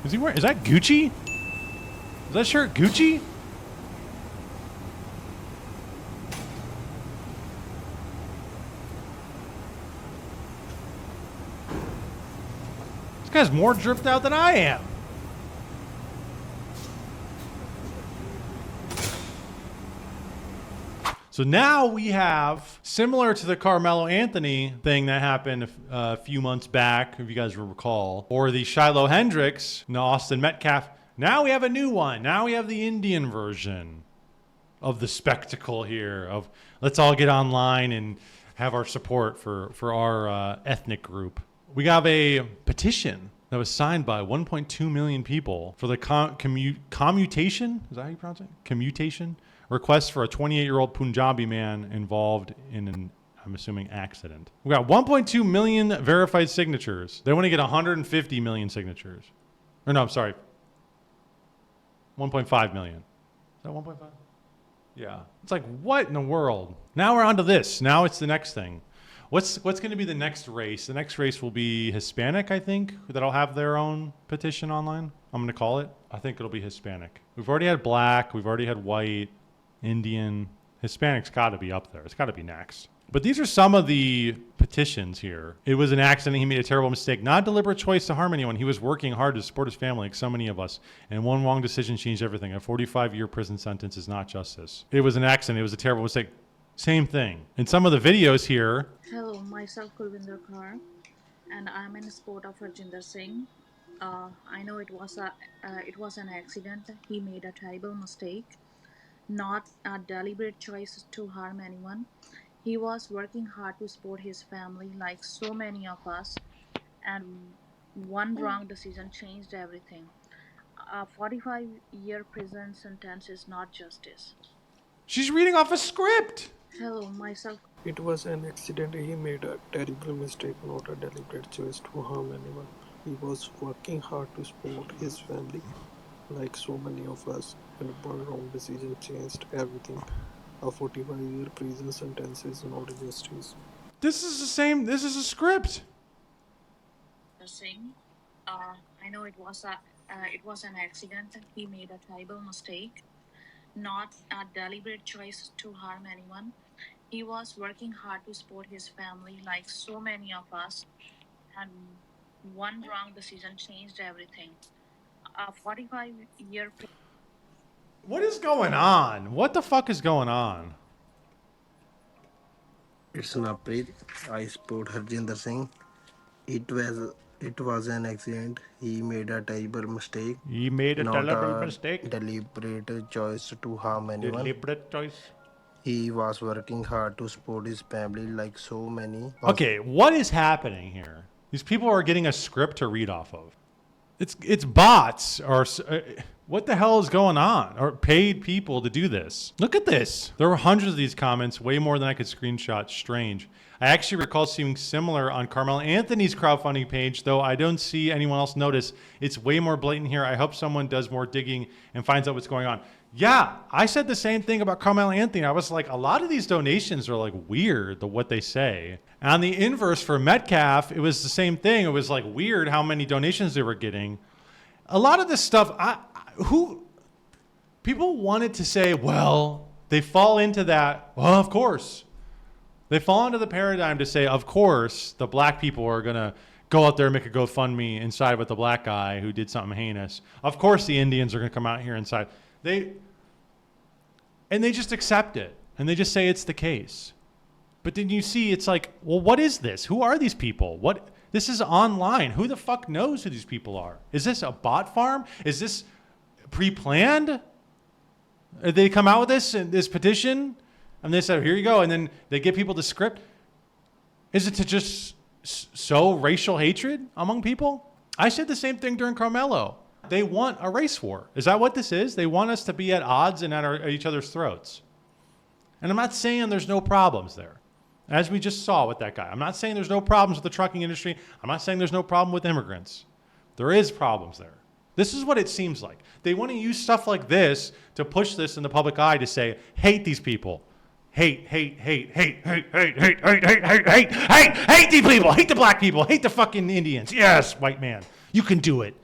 Is he wearing? Is that Gucci? Is that shirt Gucci? This guy's more dripped out than I am. So now we have, similar to the Carmelo Anthony thing that happened a few months back, if you guys recall, or the Shiloh Hendricks, Austin Metcalf. Now we have a new one. Now we have the Indian version of the spectacle here of let's all get online and have our support for our ethnic group. We have a petition that was signed by 1.2 million people for the commutation. Is that how you pronounce it? Commutation? Request for a 28-year-old Punjabi man involved in an, I'm assuming, accident. We got 1.2 million verified signatures. They want to get 150 million signatures. Or no, I'm sorry. 1.5 million. Is that 1.5? Yeah. It's like, what in the world? Now we're on to this. Now it's the next thing. What's going to be the next race? The next race will be Hispanic, I think, that'll have their own petition online. I'm going to call it. I think it'll be Hispanic. We've already had black. We've already had white, Indian. Hispanic's got to be up there. It's got to be next. But these are some of the petitions here. It was an accident. He made a terrible mistake. Not a deliberate choice to harm anyone. He was working hard to support his family, like so many of us. And one wrong decision changed everything. A 45-year prison sentence is not justice. It was an accident. It was a terrible mistake. Same thing. In some of the videos here. Hello, myself Kulvinder Kaur, and I'm in support of Harjinder Singh. I know it was an accident. He made a terrible mistake, not a deliberate choice to harm anyone. He was working hard to support his family, like so many of us, and one wrong decision changed everything. A 45-year prison sentence is not justice. She's reading off a script. Hello, myself. It was an accident. He made a terrible mistake, not a deliberate choice to harm anyone. He was working hard to support his family, like so many of us, and one wrong decision changed everything. A 45-year prison sentence is not justice. This is the same. This is a script. Singh. I know it was an accident. He made a terrible mistake, not a deliberate choice to harm anyone. He was working hard to support his family, like so many of us, and one wrong decision changed everything. A 45-year. What is going on? What the fuck is going on? It's Naprit. I support Harjinder Singh. It was an accident. He made a terrible mistake. He made a terrible mistake. Deliberate choice to harm anyone. Deliberate choice. He was working hard to support his family, like so many. Okay, what is happening here? These people are getting a script to read off of. It's bots or what the hell is going on? Or paid people to do this. Look at this. There were hundreds of these comments, way more than I could screenshot. Strange. I actually recall seeing similar on Carmelo Anthony's crowdfunding page, though I don't see anyone else notice. It's way more blatant here. I hope someone does more digging and finds out what's going on. Yeah, I said the same thing about Carmelo Anthony. I was like, a lot of these donations are like weird, what they say. And on the inverse for Metcalf, it was the same thing. It was like weird how many donations they were getting. A lot of this stuff, people wanted to say, well, they fall into that. Well, of course. They fall into the paradigm to say, of course, the black people are going to go out there and make a GoFundMe and side with the black guy who did something heinous. Of course, the Indians are going to come out here and side. And they just accept it. And they just say it's the case. But then you see, it's like, well, what is this? Who are these people? This is online. Who the fuck knows who these people are? Is this a bot farm? Is this pre-planned? They come out with this petition, and they say, here you go. And then they give people the script. Is it to just sow racial hatred among people? I said the same thing during Carmelo. They want a race war. Is that what this is? They want us to be at odds and at each other's throats. And I'm not saying there's no problems there, as we just saw with that guy. I'm not saying there's no problems with the trucking industry. I'm not saying there's no problem with immigrants. There is problems there. This is what it seems like. They want to use stuff like this to push this in the public eye to say, hate these people. Hate these people. Hate the black people. Hate the fucking Indians. Yes, white man. You can do it.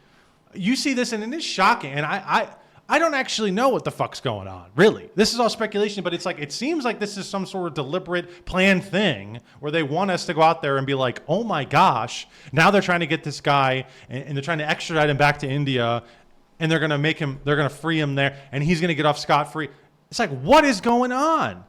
You see this and it is shocking. And I don't actually know what the fuck's going on, really. This is all speculation, but it's like, it seems like this is some sort of deliberate planned thing where they want us to go out there and be like, oh my gosh, now they're trying to get this guy and they're trying to extradite him back to India and they're going to free him there and he's going to get off scot-free. It's like, what is going on?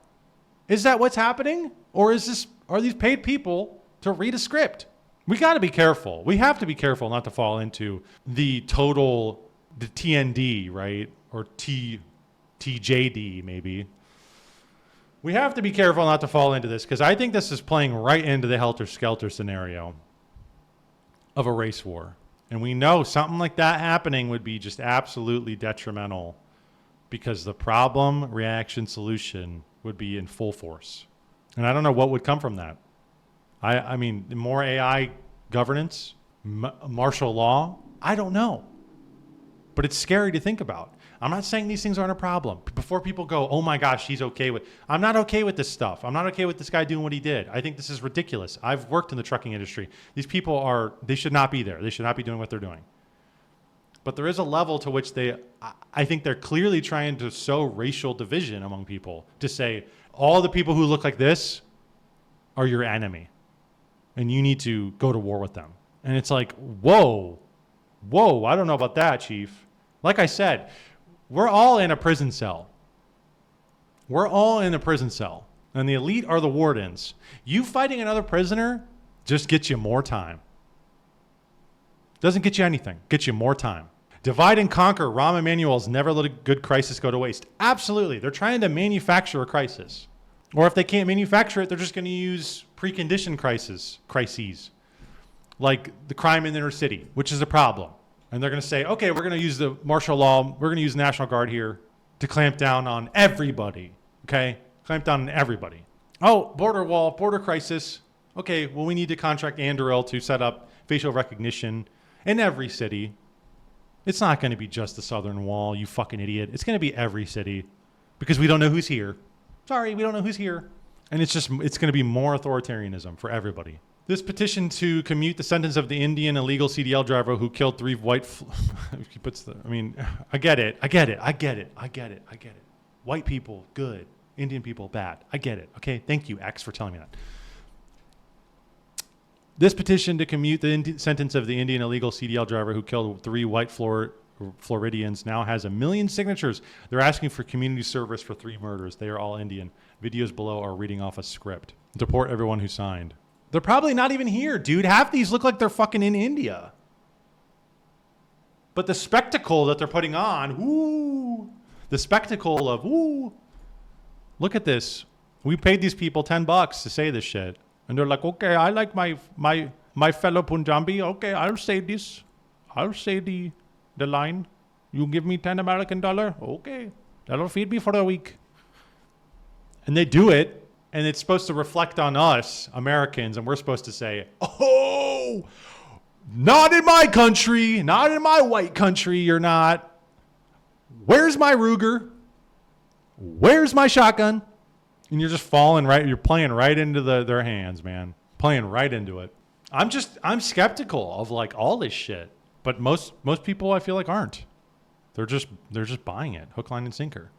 Is that what's happening? Or are these paid people to read a script? We got to be careful. We have to be careful not to fall into the TND, right? Or TJD, maybe. We have to be careful not to fall into this because I think this is playing right into the helter-skelter scenario of a race war. And we know something like that happening would be just absolutely detrimental because the problem, reaction, solution would be in full force. And I don't know what would come from that. I mean, more AI governance, martial law, I don't know. But it's scary to think about. I'm not saying these things aren't a problem. Before people go, oh my gosh, he's okay with, I'm not okay with this stuff. I'm not okay with this guy doing what he did. I think this is ridiculous. I've worked in the trucking industry. These people they should not be there. They should not be doing what they're doing. But there is a level to which I think they're clearly trying to sow racial division among people to say, all the people who look like this are your enemy. And you need to go to war with them. And it's like, whoa, I don't know about that, Chief. Like I said, we're all in a prison cell. We're all in a prison cell. And the elite are the wardens. You fighting another prisoner just gets you more time. Doesn't get you anything. Gets you more time. Divide and conquer. Rahm Emanuel's never let a good crisis go to waste. Absolutely. They're trying to manufacture a crisis. Or if they can't manufacture it, they're just going to use preconditioned crises, like the crime in the inner city, which is a problem. And they're going to say, okay, we're going to use the martial law. We're going to use National Guard here to clamp down on everybody. Okay? Clamp down on everybody. Oh, border wall, border crisis. Okay, well, we need to contract Anduril to set up facial recognition in every city. It's not going to be just the southern wall, you fucking idiot. It's going to be every city because we don't know who's here. Sorry, we don't know who's here. And it's going to be more authoritarianism for everybody. This petition to commute the sentence of the Indian illegal CDL driver who killed 3 white... I get it. White people, good. Indian people, bad. I get it. Okay, thank you, X, for telling me that. This petition to commute the sentence of the Indian illegal CDL driver who killed 3 white Floridians now has 1 million signatures. They're asking for community service for 3 murders. They are all Indian. Videos below are reading off a script. Deport everyone who signed. They're probably not even here, dude. Half these look like they're fucking in India. But the spectacle that they're putting on, the spectacle of, look at this. We paid these people $10 to say this shit. And they're like, okay, I like my fellow Punjabi. Okay, I'll say this. I'll say the line. You give me $10 Okay, that'll feed me for a week. And they do it. And it's supposed to reflect on us, Americans, and we're supposed to say, oh, not in my country, not in my white country, you're not. Where's my Ruger? Where's my shotgun? And you're just you're playing right into their hands, man. Playing right into it. I'm skeptical of like all this shit. But most people I feel like aren't. They're just buying it, hook, line, and sinker.